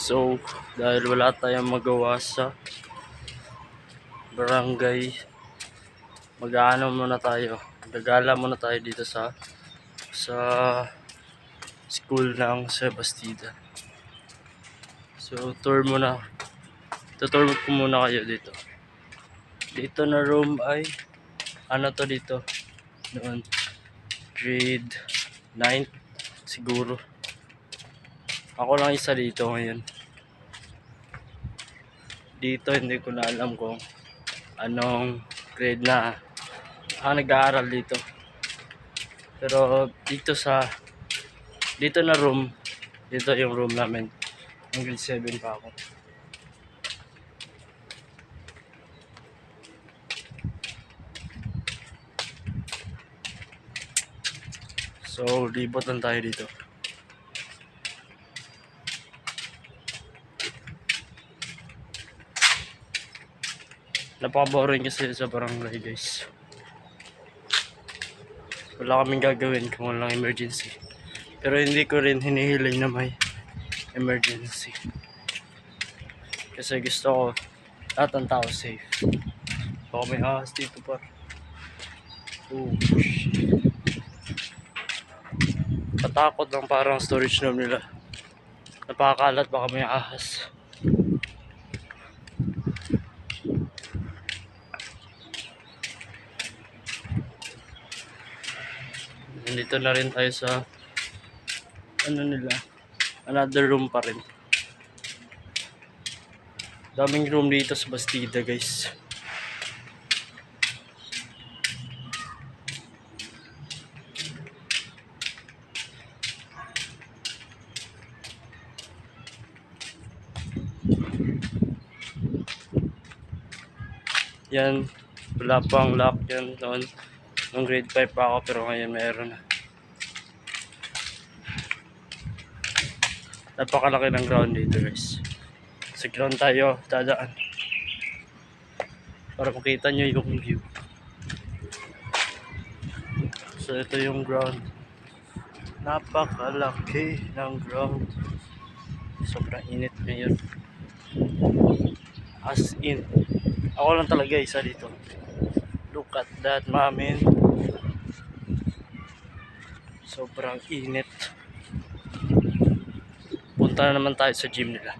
So, dahil wala tayong magawa sa barangay, mag-aano muna tayo. Gagala muna tayo dito sa school ng Sebastida. So, tour muna. Tutur ko muna kayo dito. Dito na room ay ano to dito? Noon grade 9 siguro. Ako lang isa dito ngayon. Dito hindi ko na alam kung anong grade na nag-aaral dito. Pero dito na room, dito yung room namin. Ang grade 7 pa ako. So, libot lang tayo dito. Napaka-boring kasi sa barangay, guys. Wala kaming gagawin kung walang emergency. Pero hindi ko rin hinihiling na may emergency. Kasi gusto ko lahat ng tao safe. Baka may ahas dito pa. Oh, shit. Katakot lang parang storage room nila. Napakakalat baka may ahas. Nandito na rin tayo sa another room pa rin. Daming room dito sa Bastida, guys. Yan, wala pang lock yan noon. Nung grade 5 pa ako, pero ngayon meron na. Napakalaki ng ground dito, guys. Sa ground tayo dadaan para makita nyo yung view. So ito yung ground. Napakalaki ng ground. Sobrang init ngayon. As in, ako lang talaga isa dito. Look at that, mamin. Sobrang init. Punta na naman tayo sa gym nila.